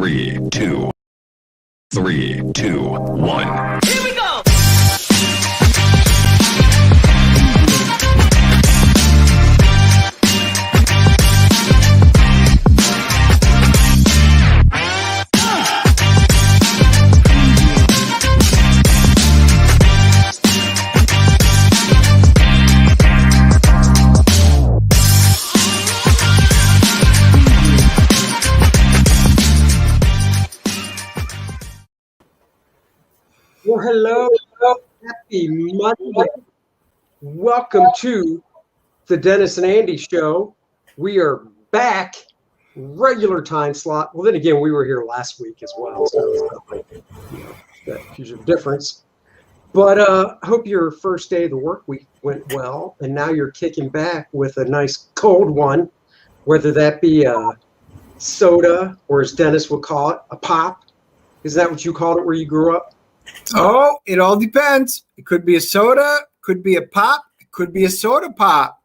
Three, two, 1. Here we go! Well, hello, happy Monday. Welcome to the Dennis and Andy Show. We are back, regular time slot. Well, then again, we were here last week as well, so it's not like that huge of a difference. But hope your first day of the work week went well, and now you're kicking back with a nice cold one, whether that be a soda, or as Dennis would call it, a pop. Is that what you called it where you grew up? Oh, it all depends. It could be a soda, could be a pop, it could be a soda pop.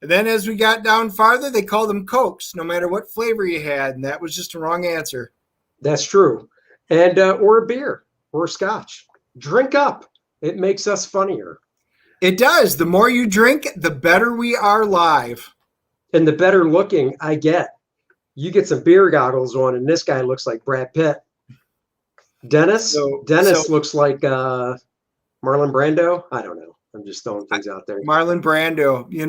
And then as we got down farther, they called them Cokes, no matter what flavor you had, and that was just a wrong answer. That's true. And or a beer or a scotch. Drink up. It makes us funnier. It does. The more you drink, the better we are live. And the better looking I get. You get some beer goggles on, and this guy looks like Brad Pitt. Dennis looks like Marlon Brando. I don't know. I'm just throwing things out there. Marlon Brando, you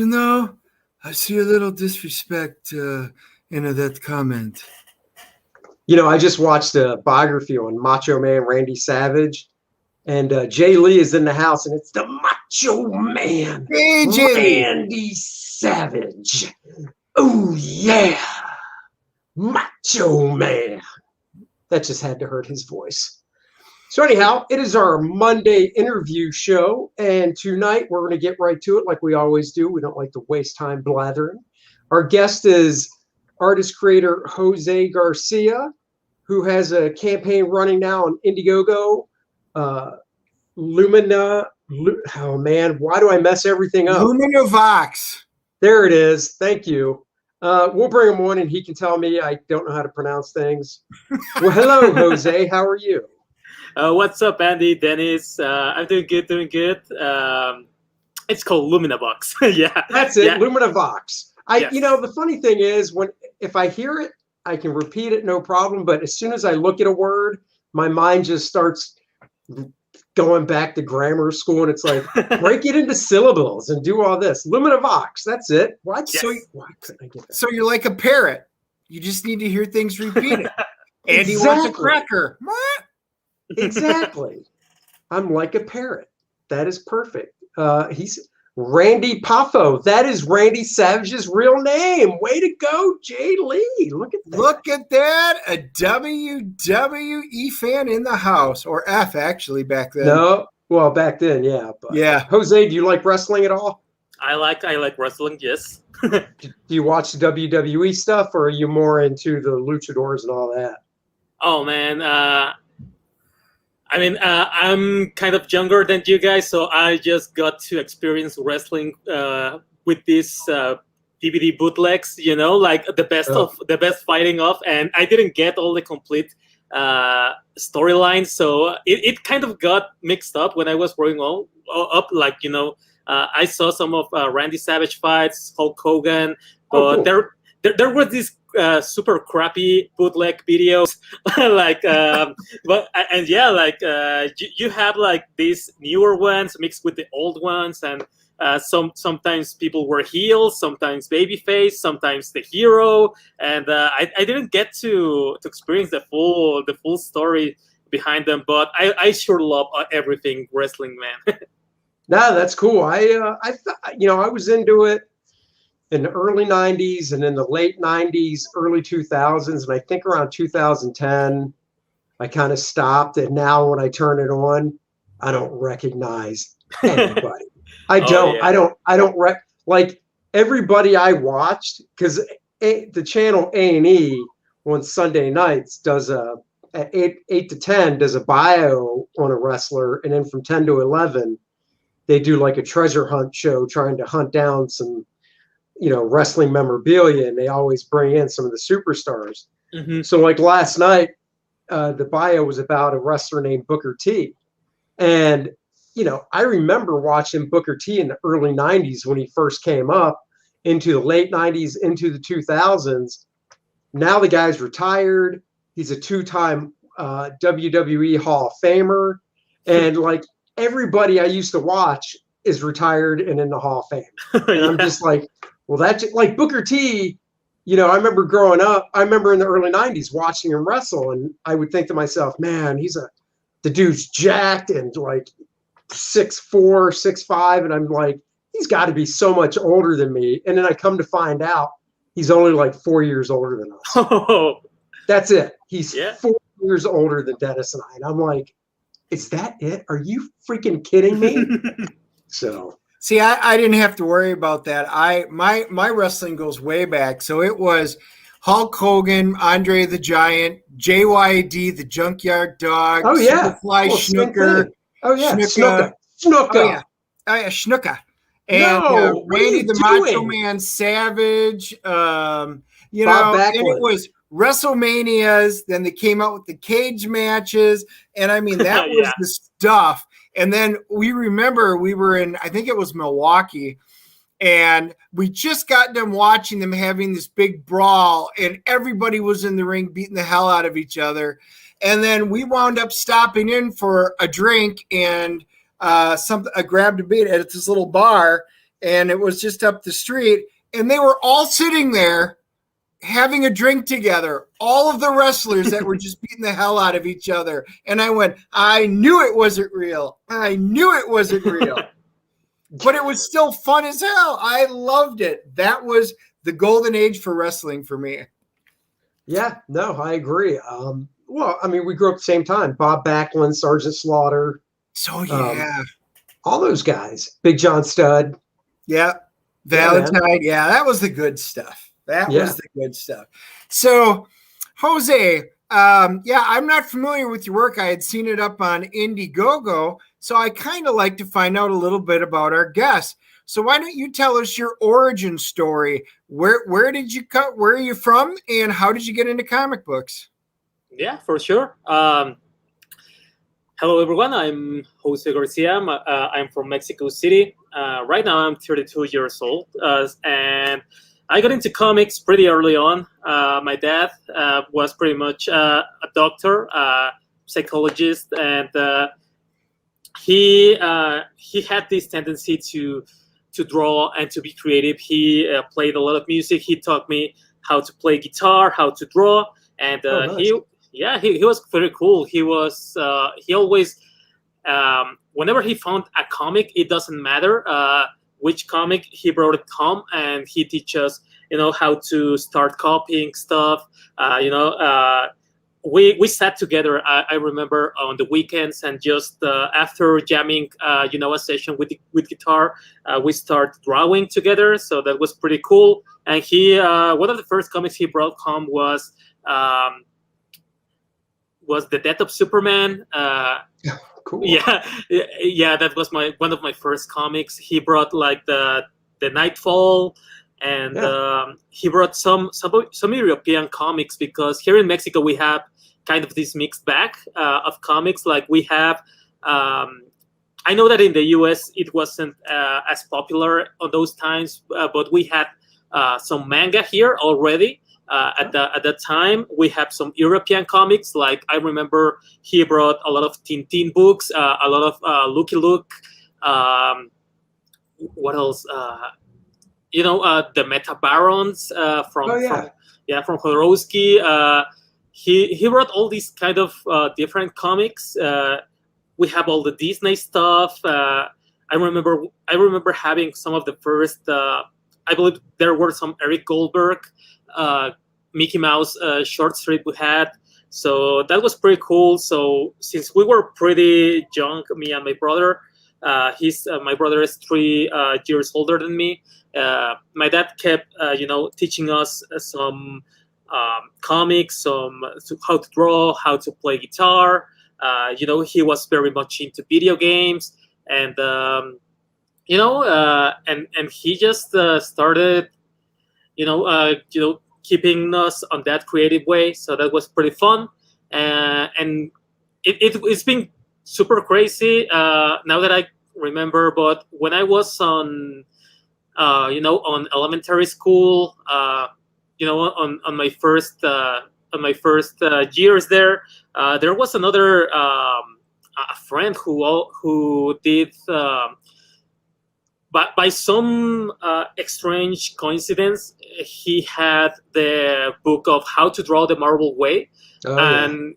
know, I see a little disrespect in that comment. You know, I just watched a biography on Macho Man Randy Savage, and Jay Lee is in the house, and it's the Macho Man Randy Savage. Oh yeah, Macho Man. That just had to hurt his voice. So anyhow, it is our Monday interview show, and tonight we're going to get right to it like we always do. We don't like to waste time blathering. Our guest is artist-creator Jose Garcia, who has a campaign running now on Indiegogo. Lumina, oh man, why do I mess everything up? Lumina Vhox. There it is. Thank you. We'll bring him on, and he can tell me I don't know how to pronounce things. Well, hello, Jose. How are you? What's up, Andy, Dennis? I'm doing good, it's called Lumina Vhox. Yeah. That's it, yeah. Lumina Vhox. Yes. You know, the funny thing is, if I hear it, I can repeat it, no problem. But as soon as I look at a word, my mind just starts going back to grammar school, and it's like, break it into syllables and do all this. Lumina Vhox, that's it. Why couldn't I get that? So you're like a parrot. You just need to hear things repeated. Andy wants a cracker. What? Exactly. I'm like a parrot. That is perfect. He's Randy Poffo. That is Randy Savage's real name. Way to go, Jay Lee. Look at that. Look at that. A WWE fan in the house. Or F, actually, back then. No. Well, back then, yeah. But yeah. Jose, do you like wrestling at all? I like wrestling, yes. Do you watch the WWE stuff, or are you more into the luchadors and all that? Oh, man. I'm kind of younger than you guys, so I just got to experience wrestling with these DVD bootlegs, you know, like the best fighting off, and I didn't get all the complete storylines, so it kind of got mixed up when I was growing up. Like, you know, I saw some of Randy Savage fights, Hulk Hogan, but cool. there were these super crappy bootleg videos, you have like these newer ones mixed with the old ones, and sometimes people were heels, sometimes babyface, sometimes the hero, and I didn't get to experience the full story behind them, but I sure love everything wrestling, man. No, that's cool. I was into it in the early 90s and in the late 90s, early 2000s. And I think around 2010, I kind of stopped. And now when I turn it on, I don't recognize anybody. Like everybody I watched, because the channel A&E on Sunday nights does at 8 to 10 does a bio on a wrestler. And then from 10 to 11, they do like a treasure hunt show trying to hunt down some, wrestling memorabilia, and they always bring in some of the superstars. Mhm. So like last night, the bio was about a wrestler named Booker T. And, I remember watching Booker T in the early 90s when he first came up, into the late 90s, into the 2000s. Now the guy's retired. He's a two-time WWE Hall of Famer. And like everybody I used to watch is retired and in the Hall of Fame. And I'm Yeah. just like, well, that's like Booker T. I remember growing up, I remember in the early 90s watching him wrestle, and I would think to myself, man, the dude's jacked and like 6'4", 6'5", and I'm like, he's got to be so much older than me. And then I come to find out he's only like 4 years older than us. Oh, That's it. He's yeah. 4 years older than Dennis and I. And I'm like, is that it? Are you freaking kidding me? So See, I didn't have to worry about that. My wrestling goes way back. So it was Hulk Hogan, Andre the Giant, JYD, the Junkyard Dog, oh yeah, Superfly Snooker. Oh yeah, Snuka. Snuka. Oh yeah, Snuka. And No, Randy the Macho Man Savage. And it was WrestleManias. Then they came out with the cage matches, and I mean that was Yeah. the stuff. And then we remember we were in, I think it was Milwaukee, and we just got done watching them having this big brawl, and everybody was in the ring beating the hell out of each other. And then we wound up stopping in for a drink, and I grabbed a beer at this little bar, and it was just up the street, and they were all sitting there having a drink together, all of the wrestlers that were just beating the hell out of each other. And I went, I knew it wasn't real. I knew it wasn't real. But it was still fun as hell. I loved it. That was the golden age for wrestling for me. Yeah, no, I agree. Well, I mean, we grew up at the same time. Bob Backlund, Sergeant Slaughter. So, yeah. All those guys. Big John Studd. Yeah. Valentine. Yeah, that was the good stuff. That was the good stuff. So, Jose, I'm not familiar with your work. I had seen it up on Indiegogo, so I kind of like to find out a little bit about our guests. So why don't you tell us your origin story? Where did you come? Where are you from, and how did you get into comic books? Yeah, for sure. Hello, everyone. I'm Jose Garcia. I'm from Mexico City. Right now, I'm 32 years old, and I got into comics pretty early on. My dad was pretty much a doctor, psychologist, and he had this tendency to draw and to be creative. He played a lot of music. He taught me how to play guitar, how to draw, and nice. he was very cool. He was he always whenever he found a comic, it doesn't matter which comic, he brought it home, and he teach us, how to start copying stuff. We sat together. I remember on the weekends, and just after jamming, a session with guitar, we start drawing together. So that was pretty cool. And he, one of the first comics he brought home was The Death of Superman. Cool. Yeah, that was one of my first comics. He brought like the Nightfall, and he brought some European comics, because here in Mexico we have kind of this mixed bag of comics. Like we have, I know that in the US it wasn't as popular on those times, but we had some manga here already. At that time, we have some European comics. Like I remember he brought a lot of Tintin books, a lot of Lucky Luke. What else? The Meta Barons from Jodorowsky. He brought all these kind of different comics. We have all the Disney stuff. I remember having some of the first. I believe there were some Eric Goldberg, Mickey Mouse short strip we had. So that was pretty cool. So since we were pretty young, me and my brother, my brother is 3 years older than me. My dad kept, teaching us some comics, how to draw, how to play guitar. He was very much into video games, and and he just started, keeping us on that creative way. So that was pretty fun, and it's been super crazy now that I remember. But when I was on on elementary school, on my first years there, there was another a friend who did. But by some strange coincidence, he had the book of How to Draw the Marble Way. And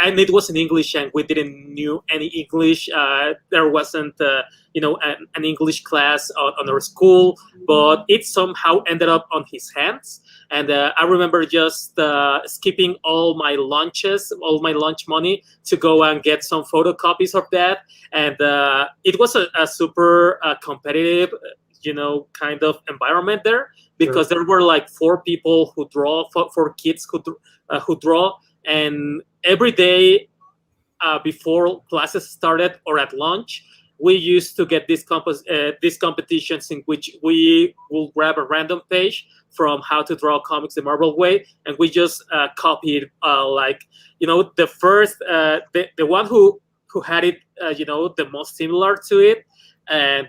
and it was in English, and we didn't knew any English. There wasn't, an English class on our school, but it somehow ended up on his hands. And I remember just skipping all my lunches, all my lunch money to go and get some photocopies of that. And it was a super competitive, kind of environment there, because there were like 4 people who draw, 4 kids who draw. And every day before classes started or at lunch, we used to get these competitions in which we will grab a random page from How to Draw Comics the Marvel Way, and we just copied the first the one who had it the most similar to it, and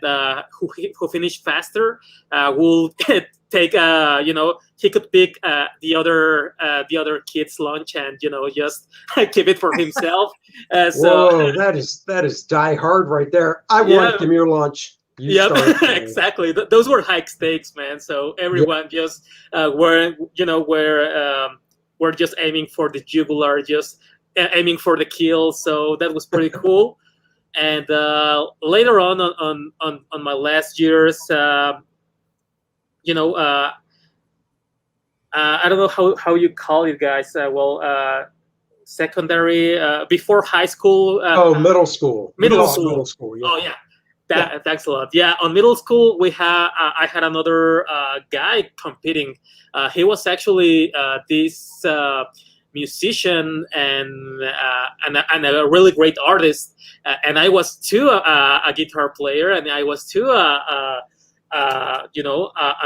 who finished faster will take he could pick the other kid's lunch and just keep it for himself. Whoa, that is die hard right there. I want give me your lunch. Exactly. Those were high stakes, man. So everyone just were just aiming for the jugular, just aiming for the kill. So that was pretty cool. And later on my last years, I don't know how you call it, guys. Secondary, before high school. Middle school. Middle school. Middle school. Yeah. Oh yeah. Thanks a lot. Yeah, on middle school I had another guy competing. He was actually this musician and a really great artist, and I was too a guitar player, and I was too an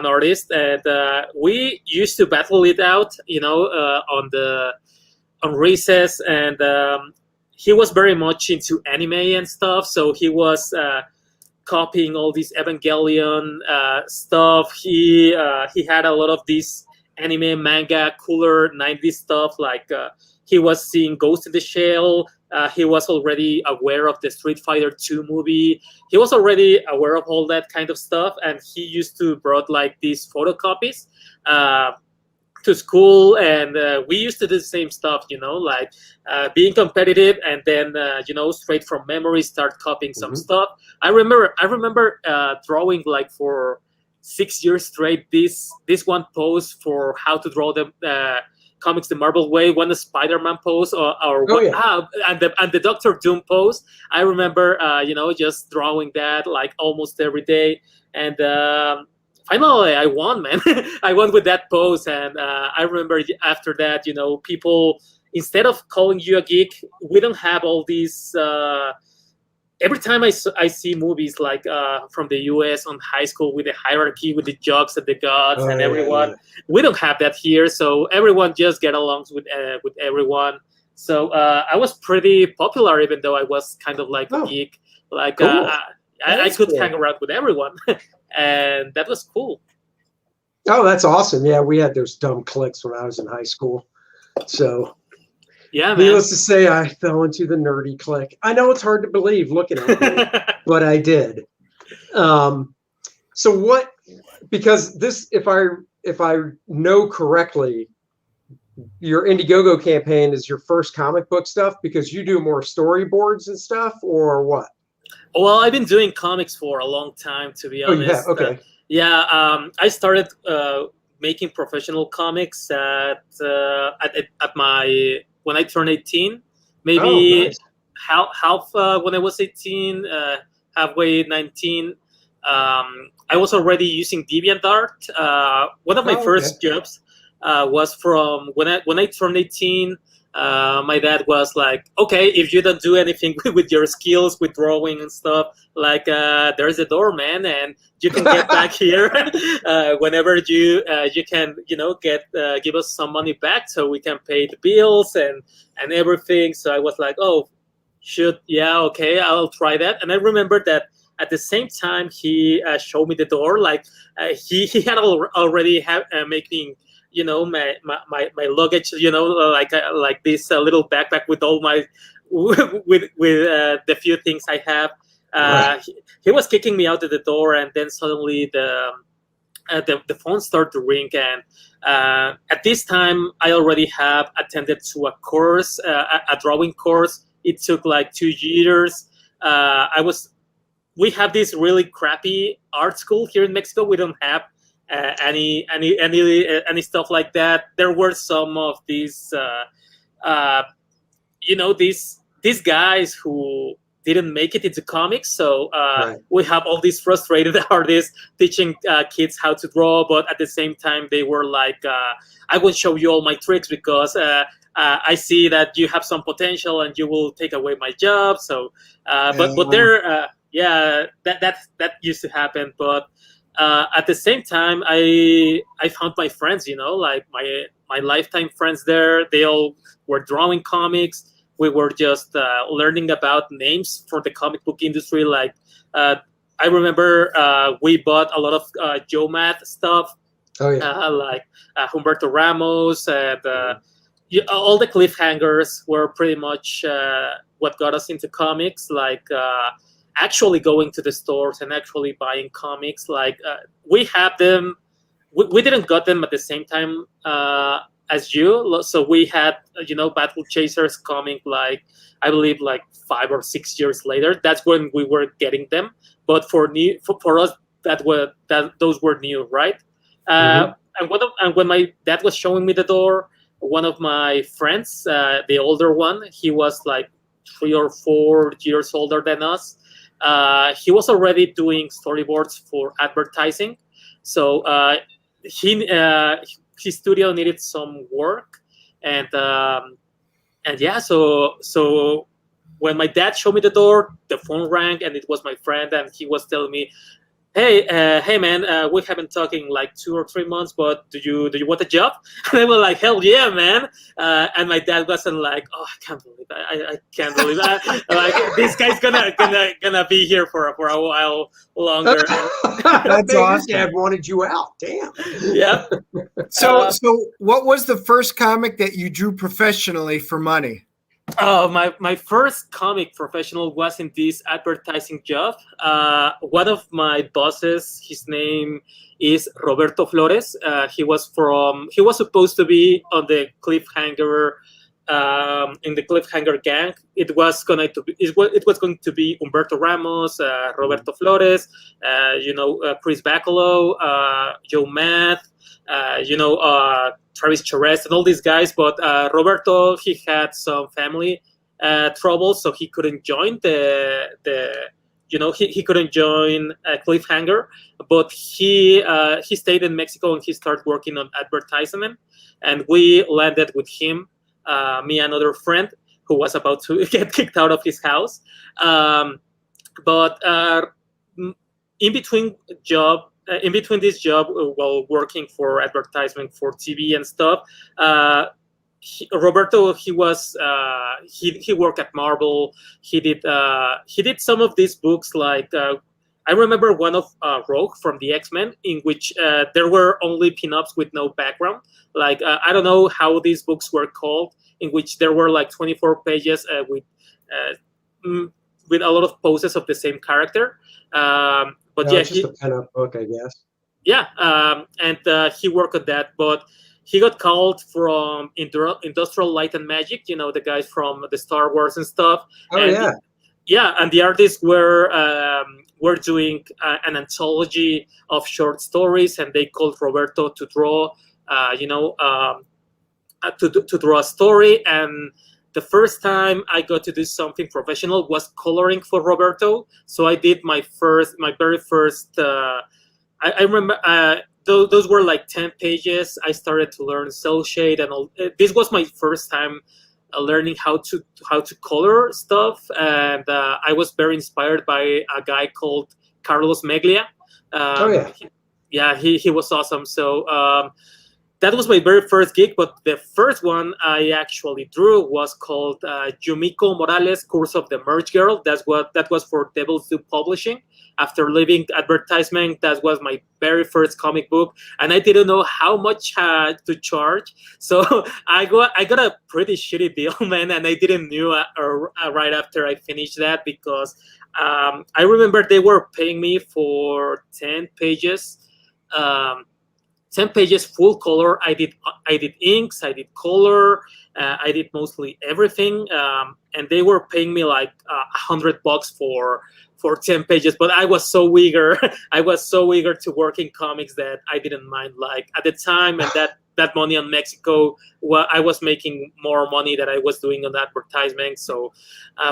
artist, and we used to battle it out, on recess, and he was very much into anime and stuff, so he was copying all this Evangelion stuff. He had a lot of this anime, manga, cooler 90s stuff. Like he was seeing Ghost in the Shell. He was already aware of the Street Fighter 2 movie. He was already aware of all that kind of stuff, and he used to brought like these photocopies to school, and we used to do the same stuff, like being competitive, and then straight from memory start copying some stuff. I remember drawing like for 6 years straight this one pose for How to Draw the Comics the Marvel Way, one Spider-Man pose, and the Doctor Doom pose. I remember just drawing that like almost every day, and finally I won, man. I won with that pose, and I remember after that, people, instead of calling you a geek, we don't have all these. Every time I see movies like from the US on high school with the hierarchy, with the jocks and the gods and everyone, we don't have that here. So everyone just get along with everyone. So I was pretty popular, even though I was kind of like a geek. Like cool. I could hang around with everyone, and that was cool. Oh, that's awesome! Yeah, we had those dumb cliques when I was in high school. So. Yeah, man. Needless to say, I fell into the nerdy clique. I know it's hard to believe looking at it, but I did. So what? Because this, if I know correctly, your Indiegogo campaign is your first comic book stuff, because you do more storyboards and stuff, or what? Well, I've been doing comics for a long time, to be honest. Oh, yeah. Okay. I started making professional comics at my. When I turned 18, maybe half when I was 18, halfway 19, I was already using DeviantArt. One of my first jobs was from when I turned 18. my dad was like, okay, if you don't do anything with your skills with drawing and stuff, like there's a door, man, and you can get back here whenever you can, get give us some money back so we can pay the bills and everything. So I was like, oh, shoot, yeah, okay, I'll try that. And I remember that at the same time he showed me the door, like he had already making my luggage, like this little backpack with all my with the few things I have. Right. He was kicking me out of the door, and then suddenly the phone started to ring. And at this time, I already have attended to a course, a drawing course. It took like 2 years. We have this really crappy art school here in Mexico. We don't have any stuff like that. There were some of these these guys who didn't make it into comics. So Right. we have all these frustrated artists teaching kids how to draw, but at the same time they were like, I will show you all my tricks because I see that you have some potential and you will take away my job. So but there that used to happen. But at the same time, I found my friends, like my lifetime friends there. They all were drawing comics. We were just learning about names for the comic book industry. Like I remember we bought a lot of Joe Math stuff, Oh yeah. like Humberto Ramos, and all the cliffhangers were pretty much what got us into comics. Like actually going to the stores and actually buying comics. Like we had them, we didn't got them at the same time as you. So we had Battle Chasers coming, like I believe like 5 or 6 years later. That's when we were getting them. But for us, those were new, right? And when my dad was showing me the door, one of my friends, the older one, he was like 3 or 4 years older than us. He was already doing storyboards for advertising, so his studio needed some work, and yeah, so when my dad showed me the door, the phone rang, and it was my friend, and he was telling me, hey man, we haven't talking like 2 or 3 months, but do you want a job? And I was like, hell yeah, man. And my dad wasn't like, oh, I can't believe that. I can't believe that. Like this guy's gonna be here for a while longer. That's Man, awesome. your dad wanted you out. Damn. Yeah. So what was the first comic that you drew professionally for money? Oh, my first comic professional was in this advertising job. One of my bosses, his name is Roberto Flores. He was supposed to be on the cliffhanger, in the cliffhanger gang. It was going to be Humberto Ramos, Roberto Flores, Chris Bacalo, Joe Math, Travis Charest and all these guys, but Roberto, he had some family trouble, so he couldn't join he couldn't join Cliffhanger, but he stayed in Mexico and he started working on advertisement, and we landed with him, me and another friend who was about to get kicked out of his house, but in between this job, while working for advertisement for TV and stuff, Roberto, he worked at Marvel. He did some of these books, like I remember one of Rogue from the X-Men, in which there were only pinups with no background. Like I don't know how these books were called, in which there were like 24 pages with a lot of poses of the same character. But It's just a pen-up book, I guess. Yeah, and he worked on that, but he got called from Industrial Light and Magic, the guys from the Star Wars and stuff. Oh, and and the artists were doing an anthology of short stories, and they called Roberto to draw, to draw a story. And the first time I got to do something professional was coloring for Roberto. So I did my very first. I remember those were like 10 pages. I started to learn cell shade and all. This was my first time learning how to color stuff, and I was very inspired by a guy called Carlos Meglia. He was awesome. So that was my very first gig, but the first one I actually drew was called Yumiko Morales Curse of the Merge Girl. That was for Devil's Due Publishing. After leaving advertisement, that was my very first comic book, and I didn't know how much to charge. So I got a pretty shitty deal, man, and I didn't knew right after I finished that, because I remember they were paying me for 10 pages. 10 pages full color. I did inks, I did color, I did mostly everything, and they were paying me like $100 for 10 pages. But I was so eager, to work in comics that I didn't mind. Like at the time, and that money on Mexico, I was making more money than I was doing on advertisement. So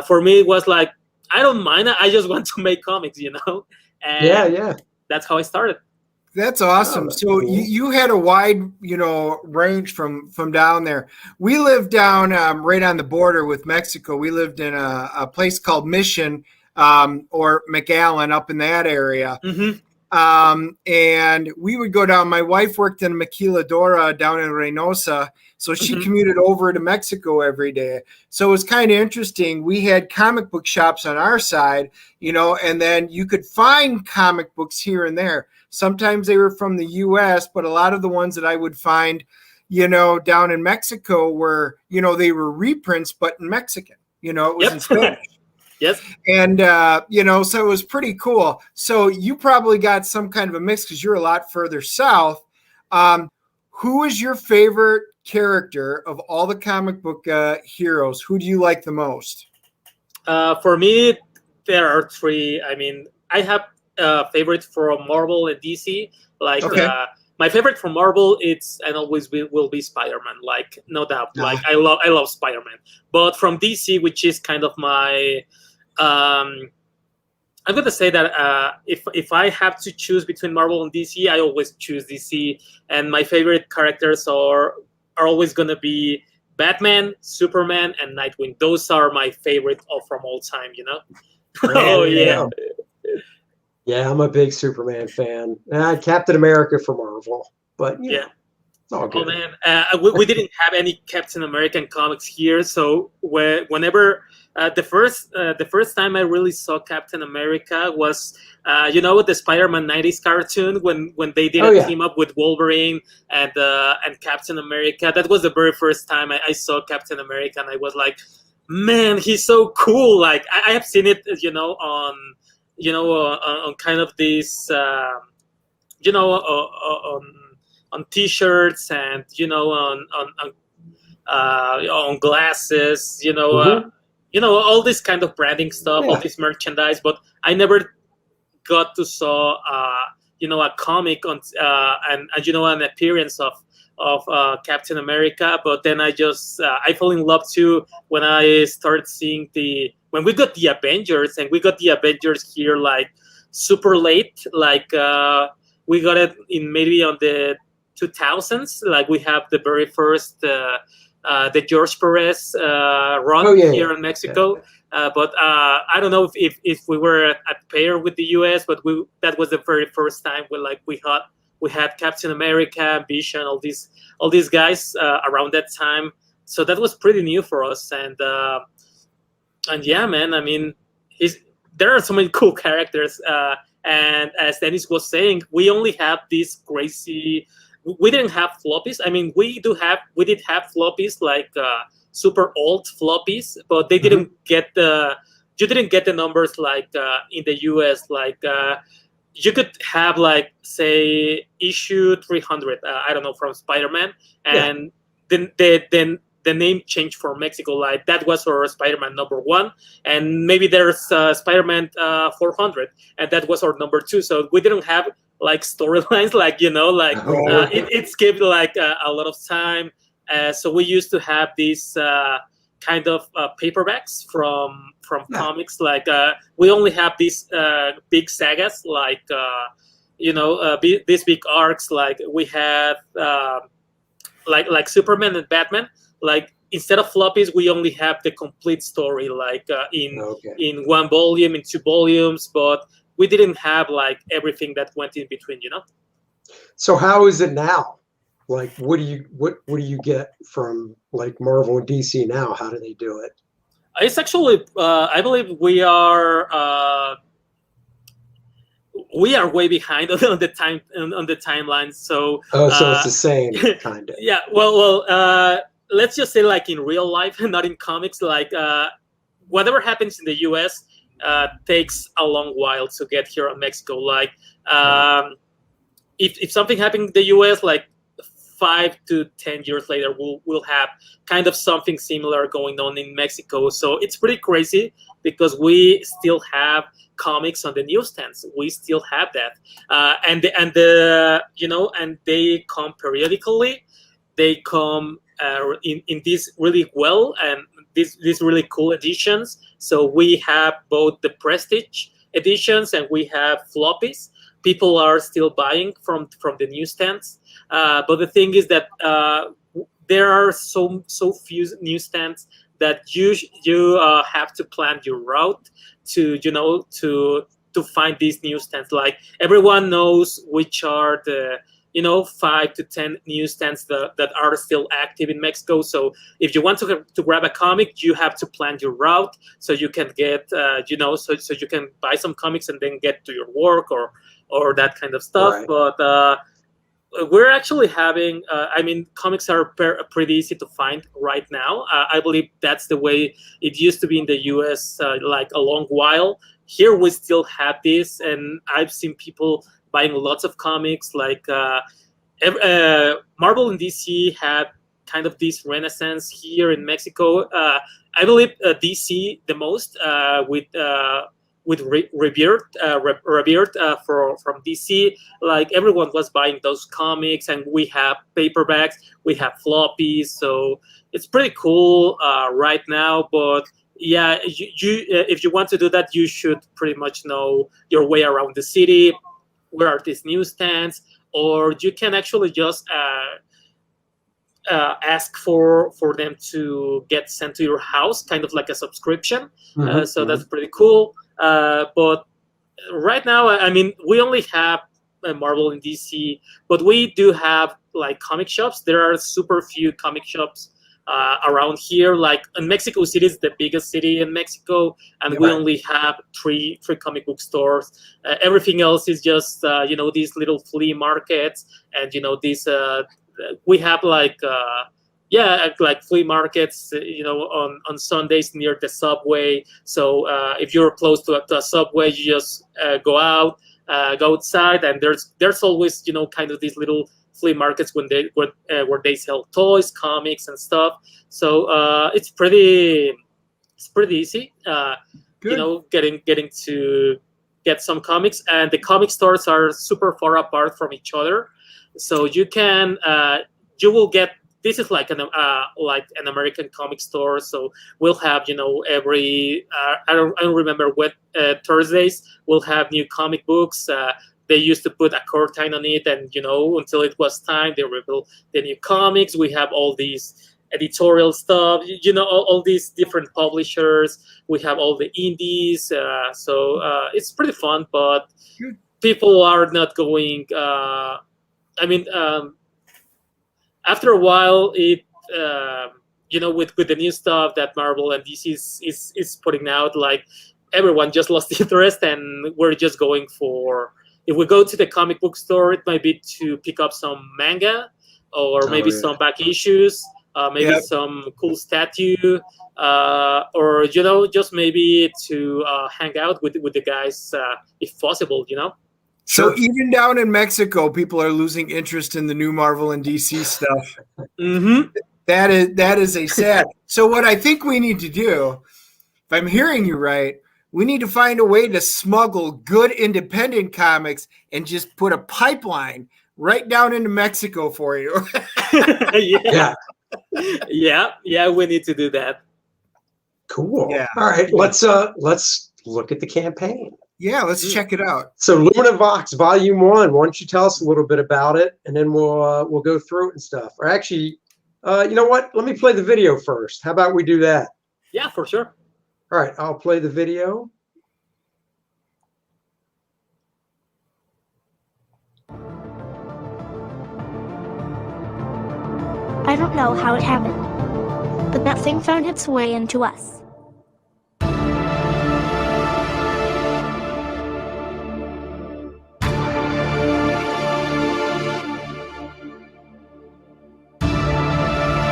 for me, it was like, I don't mind. I just want to make comics, And yeah. That's how I started. That's awesome. So cool. you had a wide, range from down there. We lived down right on the border with Mexico. We lived in a place called Mission or McAllen up in that area. Mm-hmm. And we would go down. My wife worked in Maquiladora down in Reynosa. So she commuted over to Mexico every day. So it was kind of interesting. We had comic book shops on our side, and then you could find comic books here and there. Sometimes they were from the U.S., but a lot of the ones that I would find, down in Mexico were, they were reprints, but in Mexican, it was in Spanish. Yes. And, so it was pretty cool. So you probably got some kind of a mix because you're a lot further south. Who is your favorite character of all the comic book heroes? Who do you like the most? For me, there are three. I mean, I have favorite from Marvel and DC. Like my favorite from Marvel, it's and always will be Spider-Man. Like no doubt. Like I love Spider-Man. But from DC, which is kind of my, I'm gonna say that if I have to choose between Marvel and DC, I always choose DC. And my favorite characters are always gonna be Batman, Superman, and Nightwing. Those are my favorite from all time. Oh yeah. Yeah, I'm a big Superman fan. Captain America for Marvel, but yeah, it's all good. Oh man, we didn't have any Captain American comics here, so whenever the first time I really saw Captain America was the Spider-Man '90s cartoon when they did a team up with Wolverine and Captain America. That was the very first time I saw Captain America, and I was like, man, he's so cool. Like I have seen it, on kind of this, on T-shirts and on glasses, all this kind of branding stuff, all this merchandise. But I never got to saw a comic on and an appearance of Captain America. But then I fell in love too when I started seeing when we got the Avengers, and we got the Avengers here like super late. Like we got it in maybe on the 2000s. Like we have the very first the George Perez run here in Mexico. But I don't know if we were at pair with the US, but that was the very first time we had Captain America, Vision, all these guys around that time. So that was pretty new for us. And yeah, man, I mean, there are so many cool characters. And as Dennis was saying, we only have these crazy. We didn't have floppies. I mean, we did have floppies, like super old floppies, but they didn't get you didn't get the numbers like in the US. Like you could have like say issue 300. I don't know, from Spider-Man, and then the name changed for Mexico. Like that was our Spider-Man #1, and maybe there's Spider-Man 400, and that was our #2. So we didn't have like storylines, like it skipped like a lot of time. So we used to have these kind of paperbacks from comics. Like we only have these big sagas, like these big arcs. Like we had like Superman and Batman. Like instead of floppies, we only have the complete story, like Okay. in 1 volume, in 2 volumes, but we didn't have like everything that went in between, you know. So how is it now? Like, what do you get from like Marvel and DC now? How do they do it? It's actually, I believe we are way behind on the timeline. So Oh, so it's the same kind of. yeah. Well, let's just say like in real life, not in comics. Like whatever happens in the U.S. Takes a long while to get here in Mexico. Like if something happened in the U.S., like 5 to 10 years later, we'll have kind of something similar going on in Mexico. So it's pretty crazy because we still have comics on the newsstands. We still have that, and they come periodically. They come in these really well and these really cool editions. So we have both the Prestige editions and we have floppies. People are still buying from the newsstands. But the thing is that there are so few newsstands that you have to plan your route to find these newsstands. Like everyone knows which are the 5 to 10 newsstands that are still active in Mexico. So if you want to grab a comic, you have to plan your route so you can get so you can buy some comics and then get to your work or that kind of stuff. Right. But we're actually having, comics are pretty easy to find right now. I believe that's the way it used to be in the US like a long while. Here we still have this, and I've seen people buying lots of comics. Like Marvel and DC had kind of this renaissance here in Mexico. I believe DC the most with Rebirth from DC. Like everyone was buying those comics, and we have paperbacks, we have floppies, so it's pretty cool right now. But yeah, you if you want to do that, you should pretty much know your way around the city. Where are these newsstands? Or you can actually just ask for them to get sent to your house, kind of like a subscription. So that's pretty cool. But right now, I mean, we only have Marvel and DC, but we do have like comic shops. There are super few comic shops around here. Like in Mexico City is the biggest city in Mexico, and we only have three comic book stores. Everything else is just these little flea markets, and these we have like flea markets, on Sundays near the subway. So if you're close to a subway, you just go outside, and there's always kind of these little flea markets where they sell toys, comics, and stuff. So it's pretty easy. Getting to get some comics, and the comic stores are super far apart from each other. So you will get. This is like an American comic store. So we'll have every I don't remember what Thursdays we'll have new comic books. They used to put a curtain on it, and until it was time, they reveal the new comics. We have all these editorial stuff, all these different publishers. We have all the indies, so it's pretty fun. But people are not going. After a while, it with the new stuff that Marvel and DC is putting out, like everyone just lost interest, and we're just going for. If we go to the comic book store, it might be to pick up some manga, or maybe some back issues, maybe some cool statue, or just maybe to hang out with the guys if possible. So even down in Mexico, people are losing interest in the new Marvel and DC stuff. Mm-hmm. That is a sad. So what I think we need to do, if I'm hearing you right, we need to find a way to smuggle good independent comics and just put a pipeline right down into Mexico for you. Yeah, we need to do that. Cool. Yeah. All right, let's look at the campaign. Yeah, let's check it out. So Lumina Vhox Volume 1. Why don't you tell us a little bit about it, and then we'll go through it and stuff. Or actually, You know what? Let me play the video first. How about we do that? Yeah, for sure. All right, I'll play the video. I don't know how it happened, but that thing found its way into us.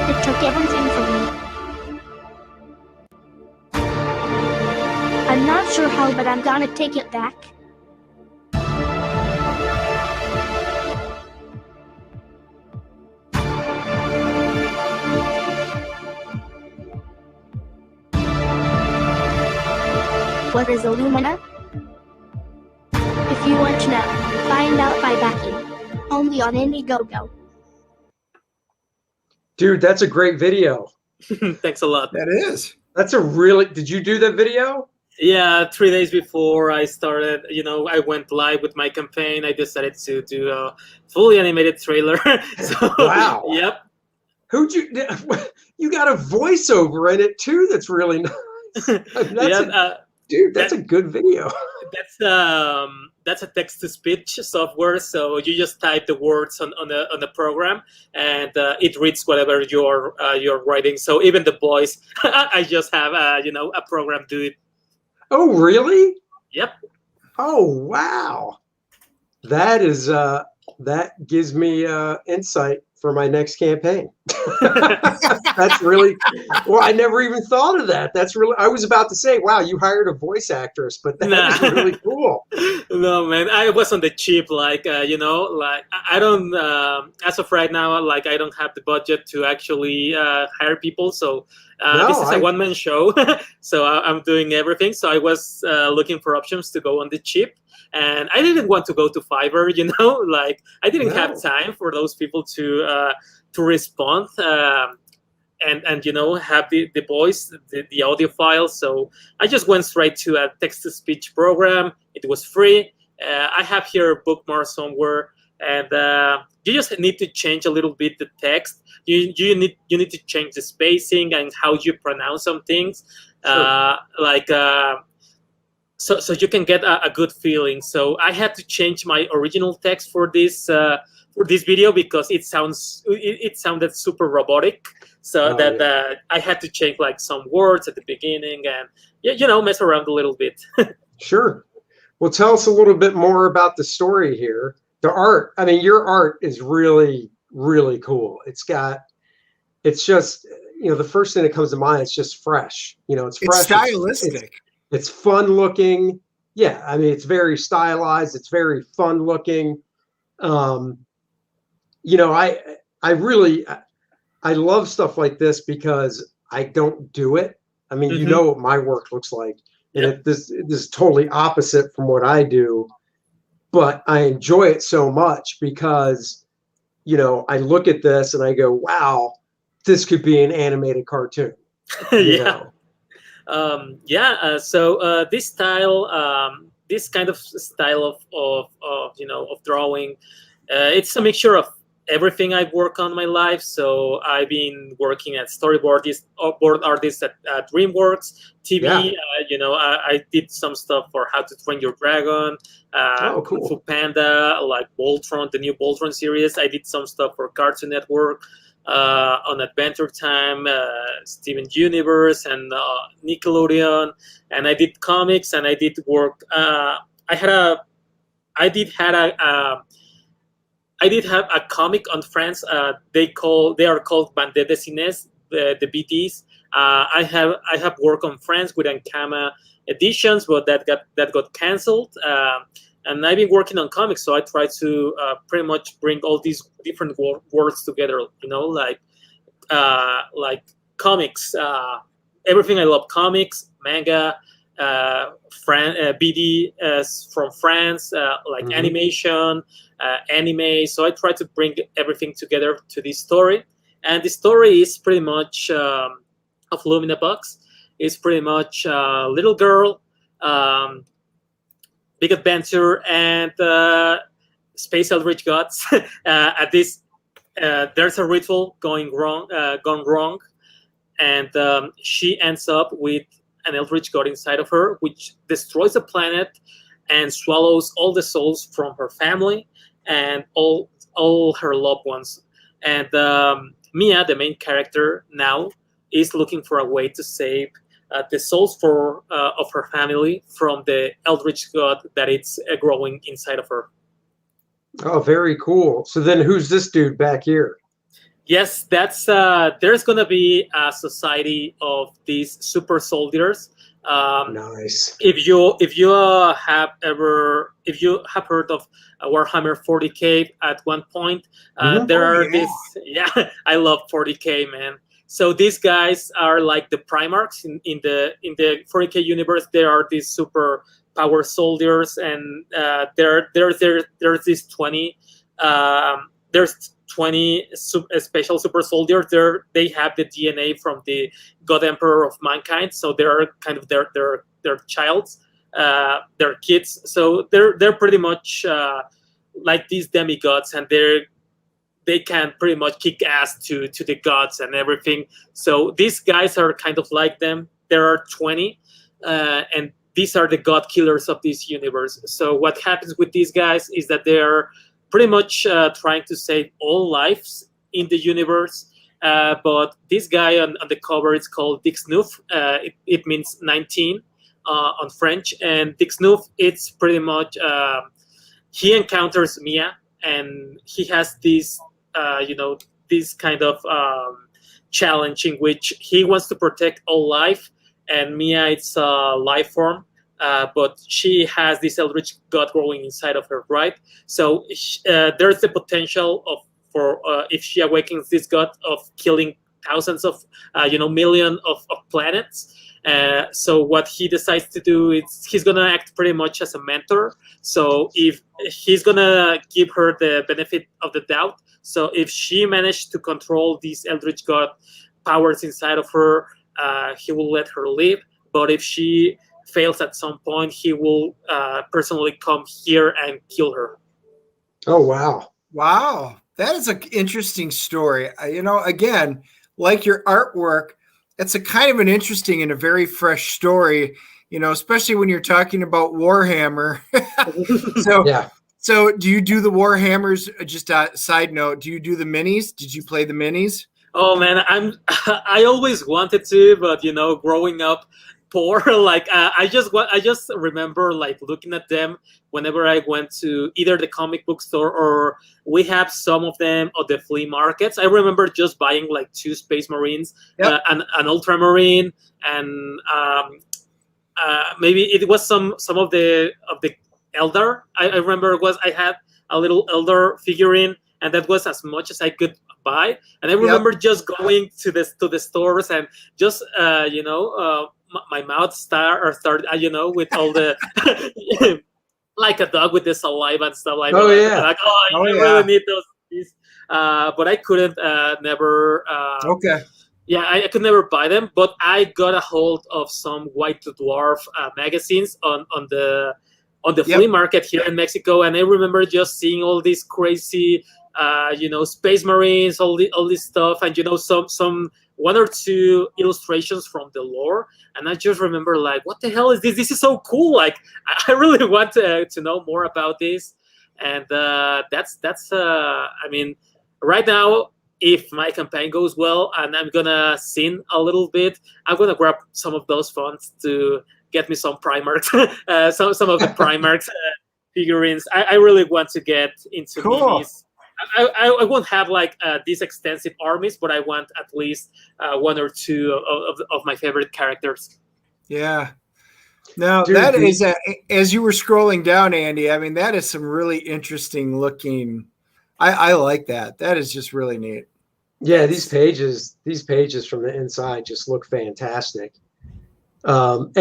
It took everything from me. I'm not sure how, but I'm gonna take it back. What is a Lumina? If you want to know, find out by backing. Only on Indiegogo. Dude, that's a great video. Thanks a lot. That is. That's a really, did you do that video? Yeah, 3 days before I started, I went live with my campaign. I decided to do a fully animated trailer. So, Wow. Yep. You got a voiceover in it too. That's really nice. Dude, that's a good video. That's a text-to-speech software. So you just type the words on the program, and it reads whatever you're writing. So even the voice, I just have a program do it. Oh, really? Yep. Oh, wow. That is that gives me insight for my next campaign. That's really, well, I never even thought of that. That's really, I was about to say, wow, you hired a voice actress, but that is really cool. No, man, I was on the cheap, like I don't, as of right now, like I don't have the budget to actually hire people. So this is a one-man show. So I'm doing everything. So I was looking for options to go on the cheap. And I didn't want to go to Fiverr, like I didn't have time for those people to respond and have the voice, the audio file. So I just went straight to a text-to-speech program. It was free. I have here a bookmark somewhere, and you just need to change a little bit the text. You need to change the spacing and how you pronounce some things, Sure. So you can get a good feeling. So I had to change my original text for this video because it sounded super robotic. So I had to change like some words at the beginning and mess around a little bit. Sure. Well, tell us a little bit more about the story here. The art. I mean, your art is really, really cool. It's just the first thing that comes to mind. It's just fresh. It's fresh. It's stylistic. It's fun looking. Yeah, I mean, it's very stylized. It's very fun looking. I love stuff like this because I don't do it. I mean, you know what my work looks like. And this is totally opposite from what I do. But I enjoy it so much because, I look at this and I go, wow, this could be an animated cartoon. So this style, this kind of style of drawing, it's a mixture of everything I've worked on in my life. So I've been working as storyboard artist at DreamWorks, TV. I did some stuff for How to Train Your Dragon, cool. Kung Fu Panda, like Voltron, the new Voltron series. I did some stuff for Cartoon Network. On Adventure Time, Steven Universe, and Nickelodeon, and I did comics, and I did work. I did have a comic on France. They are called Bande Dessinées, the BTs. I have worked on France with Ankama editions, but that got canceled. And I've been working on comics, so I try to pretty much bring all these different words together. Like comics, everything. I love comics, manga, BD from France, animation, anime. So I try to bring everything together to this story, and the story is pretty much of Lumina Vhox. It's pretty much little girl. Big adventure and Space Eldritch gods at this there's a ritual gone wrong, and she ends up with an eldritch god inside of her, which destroys the planet and swallows all the souls from her family and all her loved ones. And Mia, the main character now, is looking for a way to save the souls of her family from the eldritch god that it's growing inside of her. Oh, very cool. So then who's this dude back here? Yes, that's there's gonna be a society of these super soldiers. Nice. If you have heard of Warhammer 40k at one point, there are these. Yeah, I love 40k, man. So these guys are like the Primarchs in the 40k universe. There are these super power soldiers, and there's these 20. There's 20 special super soldiers. They have the DNA from the God Emperor of Mankind, so they're kind of their childs, their kids. So they're pretty much like these demigods, and they can pretty much kick ass to the gods and everything. So these guys are kind of like them. There are 20, and these are the god killers of this universe. So what happens with these guys is that they're pretty much trying to save all lives in the universe. But this guy on the cover, it's called Dick Snoof. It means 19 on French. And Dick Snoof, it's pretty much, he encounters Mia, and he has this, this kind of challenge in which he wants to protect all life. And Mia, it's a life form. But she has this eldritch god growing inside of her, right? So there's the potential for if she awakens this god, of killing thousands of, million of planets. So what he decides to do is he's gonna act pretty much as a mentor. So if he's gonna give her the benefit of the doubt, so if she managed to control these eldritch god powers inside of her, he will let her live. But if she fails at some point, he will personally come here and kill her. Oh, wow. That is an interesting story. Again, like your artwork, it's a kind of an interesting and a very fresh story, especially when you're talking about Warhammer. So do you do the Warhammers? Just a side note, do you do the minis? Did you play the minis? Oh man, I always wanted to, but growing up poor, like I just remember like looking at them whenever I went to either the comic book store, or we have some of them at the flea markets. I remember just buying like 2 Space Marines, an Ultramarine, and maybe it was some of the Eldar. I remember I had a little Eldar figurine, and that was as much as I could buy. And I remember just going to the stores and just my mouth started, with all the like a dog with the saliva and stuff like that. Like, I really need those. But I couldn't never. Yeah, I could never buy them, but I got a hold of some White Dwarf magazines on the flea market here in Mexico, and I remember just seeing all these crazy, Space Marines, all this stuff, and some 1 or 2 illustrations from the lore, and I just remember like, what the hell is this? This is so cool! Like, I really want to know more about this, and that's I mean, right now, if my campaign goes well and I'm gonna sin a little bit, I'm gonna grab some of those funds to get me some Primarchs, some of the Primarchs figurines. I really want to get into minis. I won't have like these extensive armies, but I want at least 1 or 2 of my favorite characters. Yeah. Now, that is, as you were scrolling down, Andy, I mean, that is some really interesting looking. I like that. That is just really neat. Yeah, these pages from the inside just look fantastic. And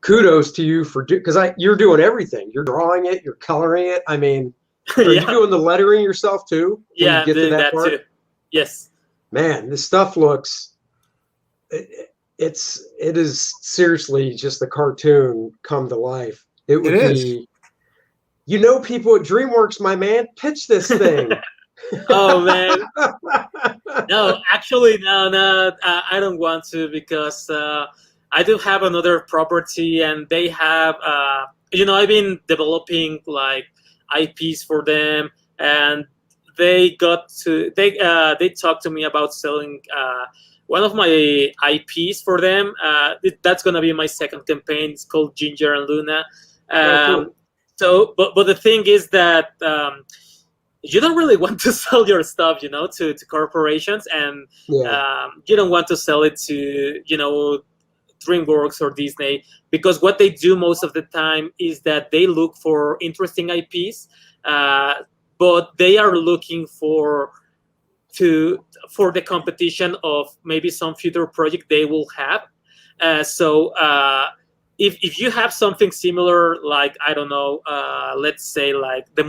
kudos to you for because you're doing everything. You're drawing it, you're coloring it. I mean, are you doing the lettering yourself too? Yeah, I'm doing that too. Yes. Man, this stuff looks. It is seriously just the cartoon come to life. It would be. People at DreamWorks, my man, pitch this thing. Oh man, no, actually, no. I don't want to because I do have another property, and they have, I've been developing like IPs for them, and they talked to me about selling one of my IPs for them. That's gonna be my second campaign. It's called Ginger and Luna. Cool. So, but the thing is that. You don't really want to sell your stuff, to corporations, and Yeah. you don't want to sell it to, DreamWorks or Disney, because what they do most of the time is that they look for interesting IPs, but they are looking for the competition of maybe some future project they will have. If you have something similar, like, I don't know, let's say like the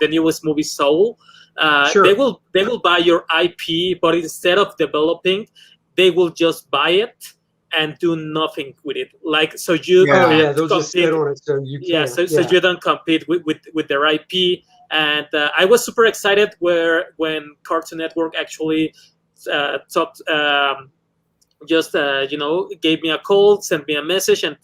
newest movie Soul, Sure. they will buy your IP, but instead of developing, they will just buy it and do nothing with it. Like, so you Yeah. Oh yeah, can't they'll just sit compete. on it so you Yeah, can't. so you don't compete with their IP. And I was super excited when Cartoon Network actually talked. Just gave me a call, sent me a message, and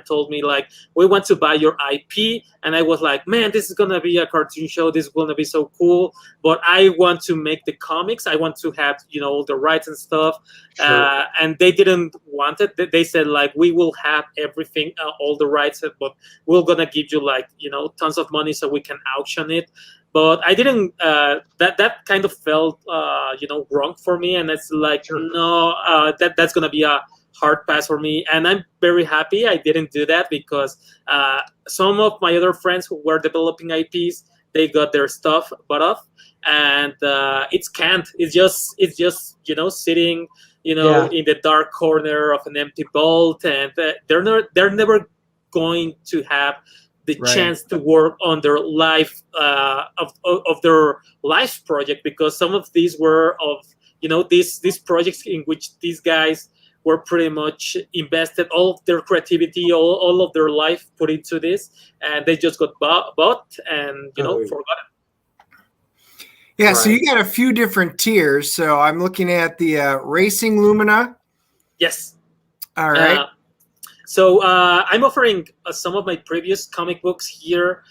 told me like, we want to buy your IP. And I was like, man, this is gonna be a cartoon show, this is gonna be so cool, but I want to make the comics, I want to have all the rights and stuff. Sure. And they didn't want it. They said like, we will have everything, all the rights, but we're gonna give you like tons of money so we can auction it. But I didn't. That kind of felt wrong for me, and it's like, Sure. no, that's gonna be a hard pass for me. And I'm very happy I didn't do that, because some of my other friends who were developing IPs, they got their stuff bought off, and it's canned. It's just sitting Yeah. in the dark corner of an empty vault, and they're never going to have the Right. chance to work on their life of their life project, because some of these were of these projects in which these guys were pretty much invested all of their creativity, all of their life put into this, and they just got bought and Oh. forgotten. Yeah, so Right. you got a few different tiers. So I'm looking at the Racing Lumina. Yes. All right. So I'm offering some of my previous comic books here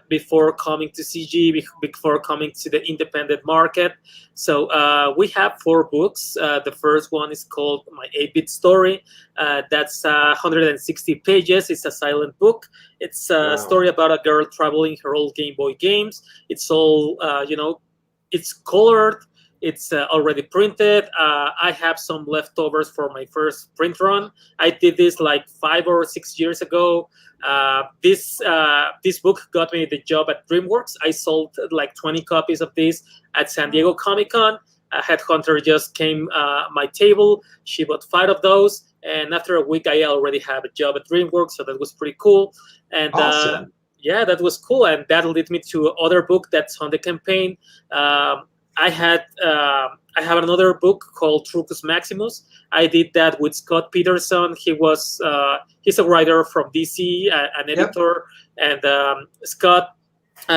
before coming to CG, before coming to the independent market. So we have 4 books. The first one is called My 8-Bit Story. That's 160 pages. It's a silent book. It's a Wow. story about a girl traveling her old Game Boy games. It's all, it's colored. It's already printed. I have some leftovers for my first print run. I did this like 5 or 6 years ago. This book got me the job at DreamWorks. I sold like 20 copies of this at San Diego Comic-Con. A headhunter just came my table. She bought 5 of those, and after a week, I already have a job at DreamWorks, so that was pretty cool. And Awesome. yeah, that was cool, and that led me to other book that's on the campaign. I have another book called Trucus Maximus. I did that with Scott Peterson. He's a writer from DC, an editor, and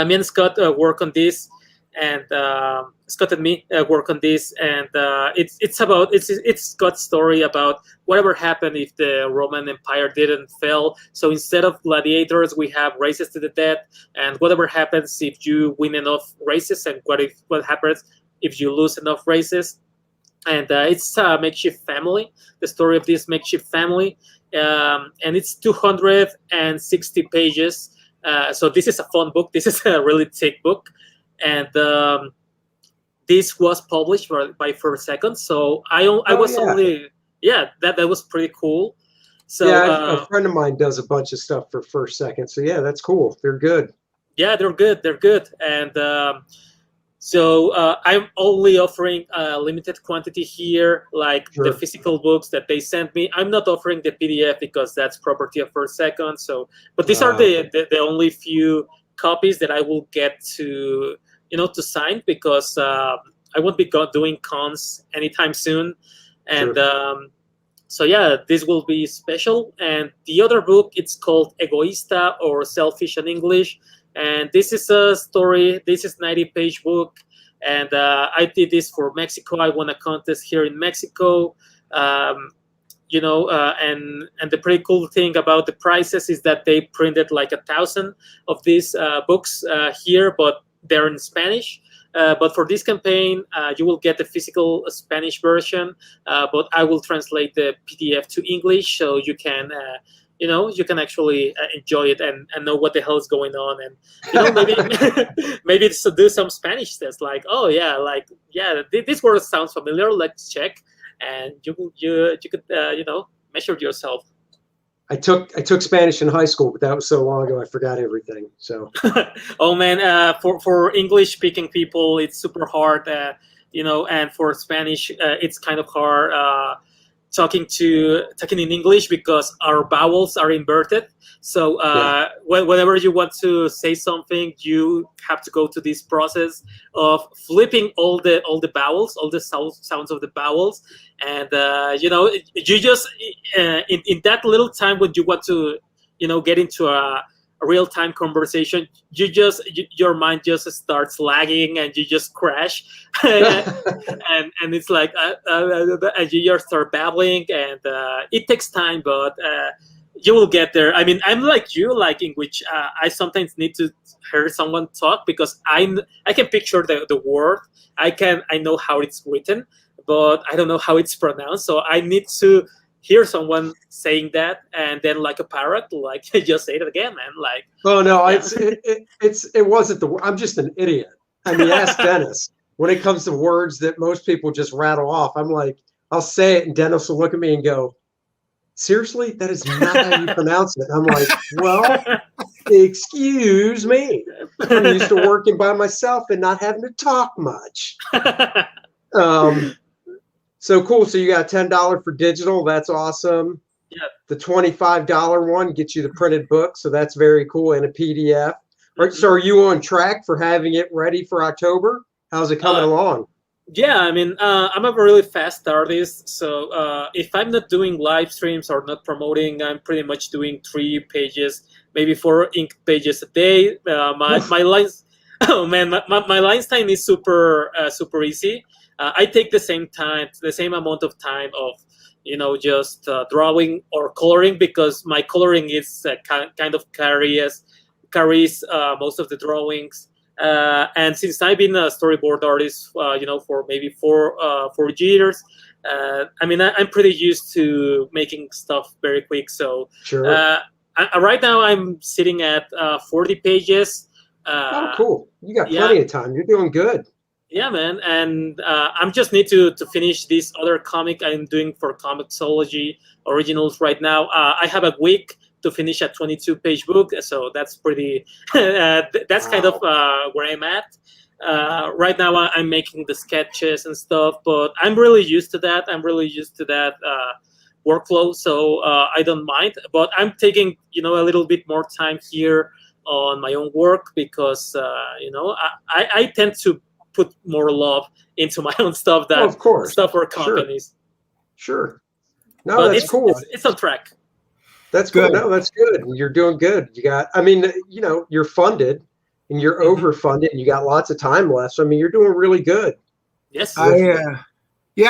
me and Scott work on this, and Scott and me work on this, and it's Scott's story about whatever happened if the Roman Empire didn't fail. So instead of gladiators, we have races to the death, and whatever happens if you win enough races, and what happens if you lose enough races. And it's a makeshift family, the story of this makeshift family, and it's 260 pages. So this is a fun book. This is a really thick book, and this was published by First Second. So I was only that was pretty cool. So a friend of mine does a bunch of stuff for First Second. So yeah, that's cool. They're good. Yeah, they're good, and so I'm only offering a limited quantity here, like Sure. the physical books that they sent me. I'm not offering the PDF because that's property of First Second. So, but these are the only few copies that I will get to to sign, because I won't be doing cons anytime soon, and so yeah, this will be special. And the other book, it's called Egoísta, or Selfish in English. And this is a story. This is 90-page book, and I did this for Mexico. I won a contest here in Mexico. And the pretty cool thing about the prices is that they printed like 1,000 of these books here, but they're in Spanish. But for this campaign, you will get the physical Spanish version, but I will translate the PDF to English, so you can, you can actually enjoy it and know what the hell is going on, and maybe to do some Spanish tests, like, this word sounds familiar. Let's check, and you could measure yourself. I took Spanish in high school, but that was so long ago I forgot everything. So, oh man, for English speaking people, it's super hard, and for Spanish, it's kind of hard talking in English because our vowels are inverted. So whenever you want to say something, you have to go to this process of flipping all the vowels, all the sounds of the vowels, and you just in that little time when you want to get into a real-time conversation, your mind just starts lagging and you just crash, and it's like and you just start babbling, and it takes time, but you will get there. I mean, I'm like you, like in which I sometimes need to hear someone talk because I can picture the word, I know how it's written, but I don't know how it's pronounced, so I need to hear someone saying that, and then like a parrot, like just say it again, man. Like, oh no, it wasn't the. I'm just an idiot. I mean, ask Dennis. When it comes to words that most people just rattle off, I'm like, I'll say it, and Dennis will look at me and go, "Seriously, that is not how you pronounce it." I'm like, well, excuse me. I'm used to working by myself and not having to talk much. So cool. So you got $10 for digital. That's awesome. Yeah. The $25 one gets you the printed book. So that's very cool, and a PDF. Right, so are you on track for having it ready for October? How's it coming along? Yeah, I mean, I'm a really fast artist. So if I'm not doing live streams or not promoting, I'm pretty much doing 3 pages, maybe 4 ink pages a day. My lines, oh man, my lines time is super easy. I take the same amount of time of, just drawing or coloring, because my coloring is kind of carries most of the drawings. And since I've been a storyboard artist, for maybe 4 years, I mean, I'm pretty used to making stuff very quick. So sure. Right now I'm sitting at 40 pages. Oh, cool! You got plenty of time. You're doing good. Yeah, man, and I'm just need to finish this other comic I'm doing for Comixology Originals right now. I have a week to finish a 22-page book, so that's pretty. That's kind of where I'm at right now. I'm making the sketches and stuff, but I'm really used to that. I'm really used to that workflow, so I don't mind. But I'm taking a little bit more time here on my own work because I tend to put more love into my own stuff than stuff for companies. Sure. No, but that's cool. It's on track. That's good. No, that's good. You're doing good. You got, I mean, you're funded and you're overfunded and you got lots of time left. So, I mean, you're doing really good. Yes. I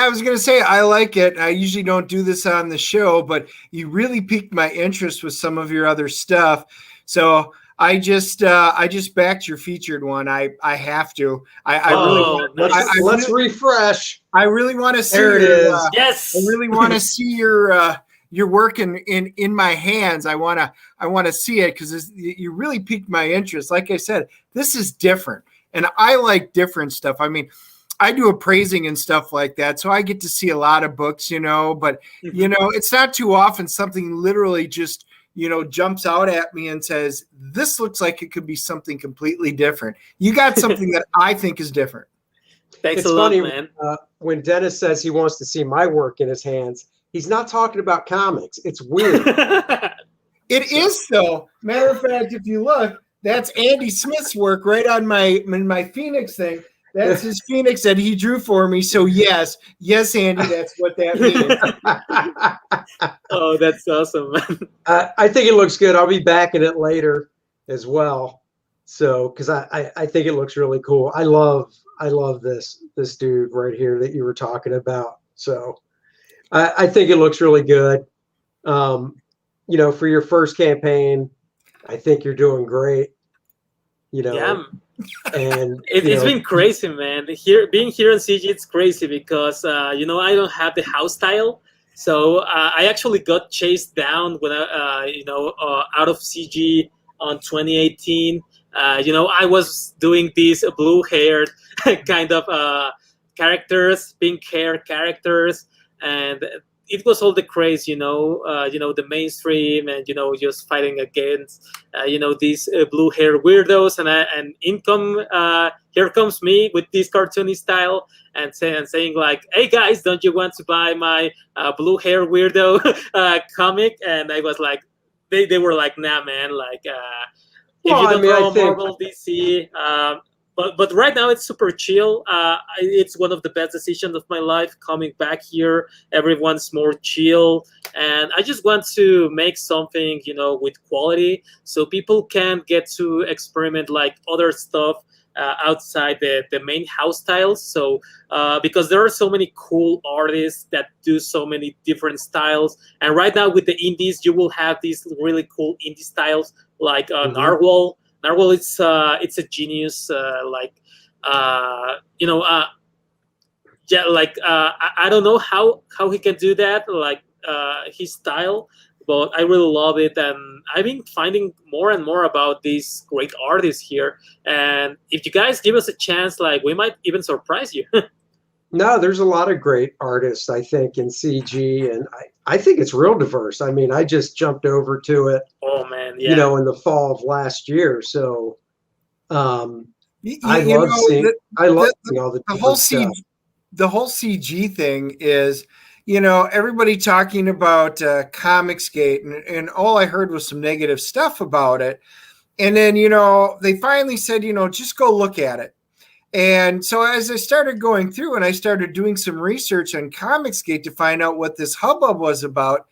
was going to say, I like it. I usually don't do this on the show, but you really piqued my interest with some of your other stuff. So I just backed your featured one. I have to. Let's refresh. I really want to see. There it is. Yes. I really want to see your work in my hands. I want to see it because you really piqued my interest. Like I said, this is different, and I like different stuff. I mean, I do appraising and stuff like that, so I get to see a lot of books, but it's not too often something literally just jumps out at me and says, this looks like it could be something completely different. You got something that I think is different. Thanks it's a lot, funny, man. When Dennis says he wants to see my work in his hands, he's not talking about comics. It's weird. It is, though. Matter of fact, if you look, that's Andy Smith's work right on my Phoenix thing. That's his Phoenix that he drew for me. So yes, Andy, that's what that means. Oh, that's awesome, man. I think it looks good. I'll be back in it later as well. So, because I think it looks really cool. I love this dude right here that you were talking about. So, I think it looks really good. For your first campaign, I think you're doing great. Yeah, And it's been crazy, man. Being here in CG, it's crazy because I don't have the house tile, so I actually got chased down when out of CG on 2018. I was doing these blue-haired kind of characters, pink-hair characters, and it was all the craze, the mainstream, and just fighting against, these blue hair weirdos, and here comes me with this cartoony style, and saying like, "Hey guys, don't you want to buy my blue hair weirdo comic?" And I was like, they were like, "Nah, man, like if you don't draw Marvel, DC." But right now it's super chill. It's one of the best decisions of my life coming back here. Everyone's more chill, and I just want to make something, with quality, so people can get to experiment like other stuff outside the main house styles. So because there are so many cool artists that do so many different styles, and right now with the indies, you will have these really cool indie styles like Narwhal. Narwhal, it's a genius. I don't know how he can do that, like his style, but I really love it, and I've been finding more and more about these great artists here. And if you guys give us a chance, like we might even surprise you. No, there's a lot of great artists, I think, in CG, and I think it's real diverse. I mean, I just jumped over to it. Oh man, yeah. In the fall of last year. So, I love seeing all the whole stuff. The whole CG thing is, everybody talking about Comicsgate, and all I heard was some negative stuff about it. And then, they finally said, just go look at it. And so as I started going through and I started doing some research on Comicsgate to find out what this hubbub was about,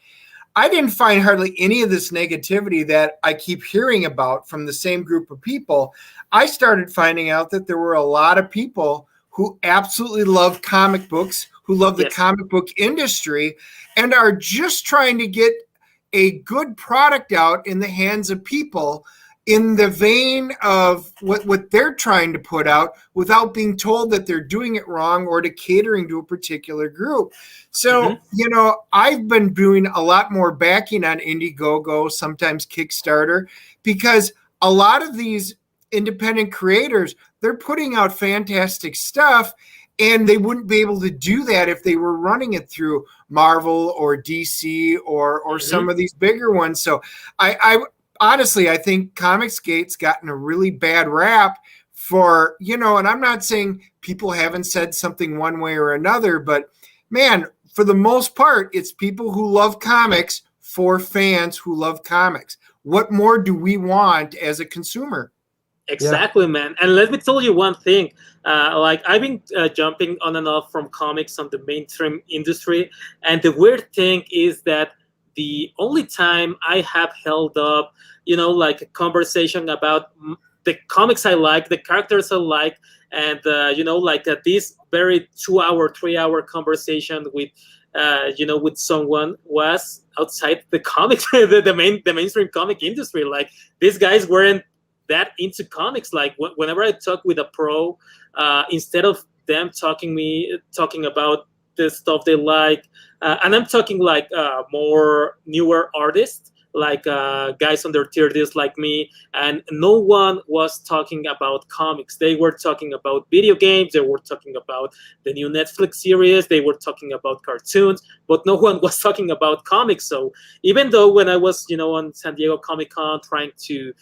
I didn't find hardly any of this negativity that I keep hearing about from the same group of people. I started finding out that there were a lot of people who absolutely love comic books, who love the comic book industry, and are just trying to get a good product out in the hands of people in the vein of what they're trying to put out without being told that they're doing it wrong or to catering to a particular group. So, I've been doing a lot more backing on Indiegogo, sometimes Kickstarter, because a lot of these independent creators, they're putting out fantastic stuff, and they wouldn't be able to do that if they were running it through Marvel or DC or some of these bigger ones. So honestly, I think Comicsgate's gotten a really bad rap for, and I'm not saying people haven't said something one way or another, but man, for the most part, it's people who love comics for fans who love comics. What more do we want as a consumer? Exactly, man. And let me tell you one thing. I've been jumping on and off from comics on the mainstream industry. And the weird thing is that the only time I have held up, like a conversation about the comics I like, the characters I like, and, this very 2-hour, 3-hour conversation with, with someone was outside the comics, the mainstream comic industry. Like, these guys weren't that into comics. Like, whenever I talk with a pro, instead of them talking about the stuff they like, and I'm talking like more newer artists, like guys on their 30s like me, and no one was talking about comics. They were talking about video games, they were talking about the new Netflix series, they were talking about cartoons, but no one was talking about comics. So even though when I was on San Diego Comic-Con trying to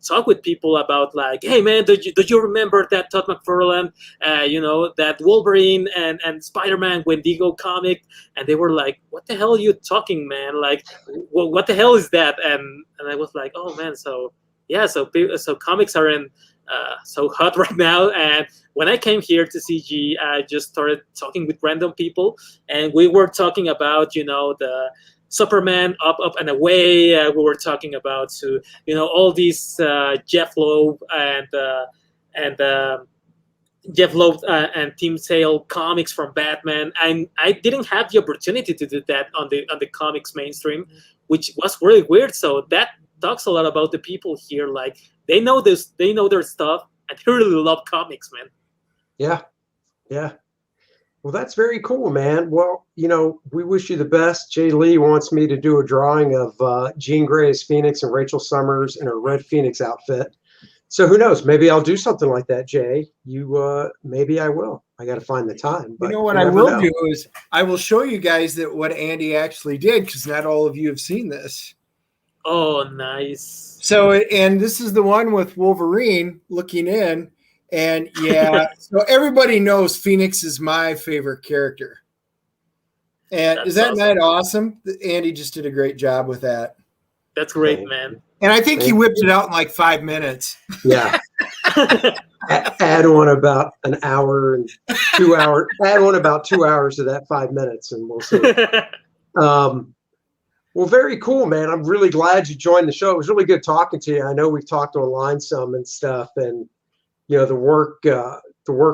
talk with people about, like, hey man, do you remember that Todd McFarlane, that Wolverine and Spider-Man Wendigo comic? And they were like, what the hell are you talking, man? Like, what the hell is that? And I was like, oh man, so comics are in so hot right now. And when I came here to CG, I just started talking with random people, and we were talking about the Superman, Up and Away. We were talking about all these Jeff Loeb and Jeff Loeb and Tim Sale comics from Batman, and I didn't have the opportunity to do that on the comics mainstream, which was really weird. So that talks a lot about the people here. Like they know their stuff, and they really love comics, man. Yeah. Well, that's very cool, man. Well, we wish you the best. Jay Lee wants me to do a drawing of Jean Grey as Phoenix and Rachel Summers in her Red Phoenix outfit. So who knows? Maybe I'll do something like that, Jay. Maybe I will. I got to find the time. But what I will do is I will show you guys what Andy actually did, because not all of you have seen this. Oh, nice. So, and this is the one with Wolverine looking in. And yeah, so everybody knows Phoenix is my favorite character. And is that not awesome? Andy just did a great job with that. That's great, man. And I think he whipped it out in like 5 minutes. Yeah. Add on about an hour and 2 hours. Add on about 2 hours to that 5 minutes, and we'll see. Well, very cool, man. I'm really glad you joined the show. It was really good talking to you. I know we've talked online some and stuff, and the work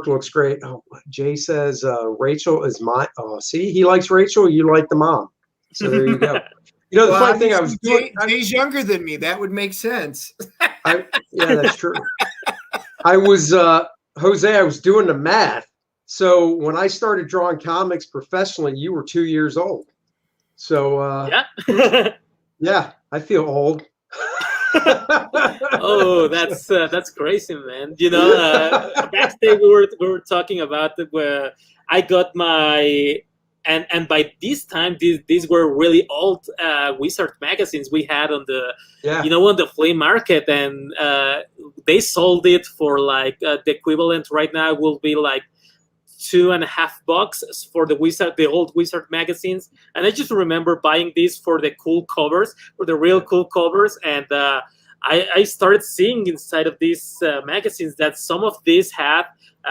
looks great. Oh, Jay says Rachel is my. Oh, see, he likes Rachel. You like the mom. So there you go. The funny thing I was doing. Jay's younger than me. That would make sense. Yeah, that's true. I was Jose. I was doing the math. So when I started drawing comics professionally, you were 2 years old. So yeah, I feel old. Oh, that's crazy, man. Backstage we were talking about where I got my. And by this time, these were really old Wizard magazines we had on the flea market, and they sold it for like the equivalent right now will be like $2.50 for the old Wizard magazines. And I just remember buying these for the cool covers, for the real cool covers, and I started seeing inside of these magazines that some of these had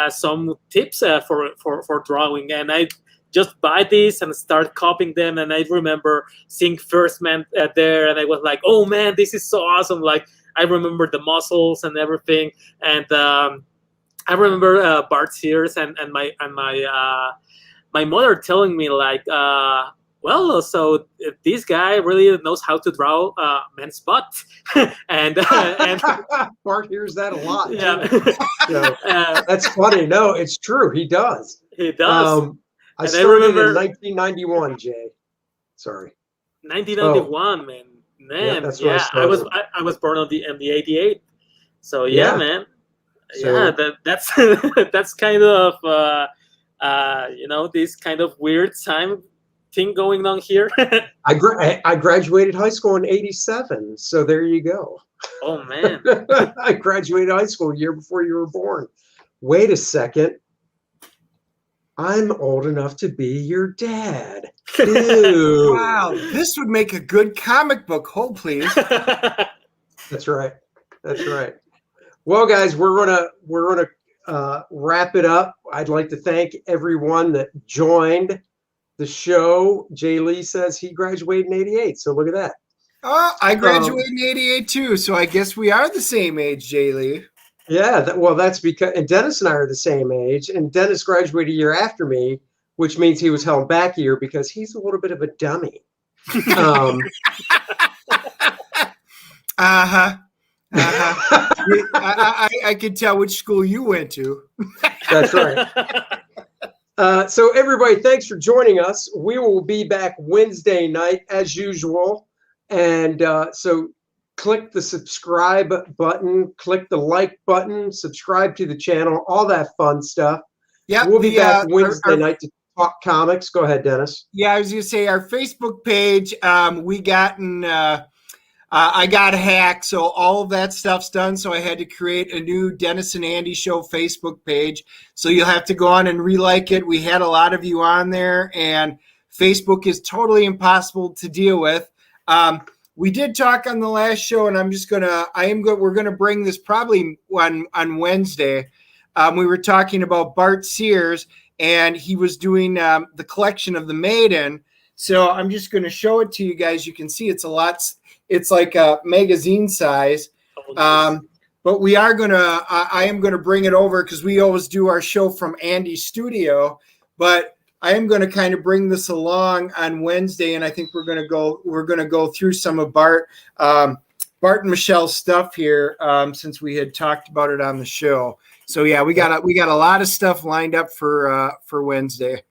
some tips for drawing, and I just buy these and start copying them. And I remember seeing First Man there, and I was like, oh man, this is so awesome. Like I remember the muscles and everything. And I remember Bart Sears and my mother telling me like, well, so this guy really knows how to draw men's butt. and Bart hears that a lot. Yeah. So, that's funny. No, it's true. He does. He does. I started in 1991, Jay. Sorry. 1991, man. Yeah, that's I was born on the 88. So yeah, man. So, yeah, that's kind of this kind of weird time thing going on here. I graduated high school in 87, so there you go. Oh man. I graduated high school a year before you were born. Wait a second. I'm old enough to be your dad. Ew. Wow, this would make a good comic book. Hold, please. That's right. Well, guys, we're gonna wrap it up. I'd like to thank everyone that joined the show. Jay Lee says he graduated in 88, so look at that. Oh, I graduated in 88 too, so I guess we are the same age, Jay Lee. Yeah, that's because, and Dennis and I are the same age, and Dennis graduated a year after me, which means he was held back a year because he's a little bit of a dummy. I could tell which school you went to. That's right. So everybody, thanks for joining us. We will be back Wednesday night as usual, and so click the subscribe button, click the like button, subscribe to the channel, all that fun stuff. Yeah, we'll be back Wednesday night to talk comics. Go ahead, Dennis. Yeah, I was going to say our Facebook page, I got hacked, so all of that stuff's done. So I had to create a new Dennis and Andy Show Facebook page. So you'll have to go on and re-like it. We had a lot of you on there, and Facebook is totally impossible to deal with. We did talk on the last show, and we're gonna bring this probably on Wednesday. We were talking about Bart Sears, and he was doing the collection of the Maiden. So I'm just going to show it to you guys. You can see it's a lot. It's like a magazine size. But we are going to, I am going to bring it over because we always do our show from Andy's studio. But I am going to kind of bring this along on Wednesday, and I think we're going to go through some of Bart and Michelle's stuff here since we had talked about it on the show. So yeah, we got a lot of stuff lined up for Wednesday.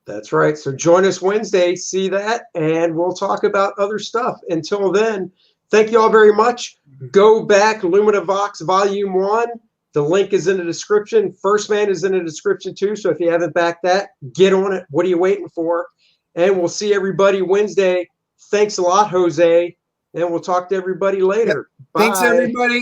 That's right. So join us Wednesday, see that, and we'll talk about other stuff. Until then, thank you all very much. Go back, Lumina Vhox Volume 1. The link is in the description. First Man is in the description too. So if you haven't backed that, get on it. What are you waiting for? And we'll see everybody Wednesday. Thanks a lot, Jose. And we'll talk to everybody later. Yep. Thanks, everybody.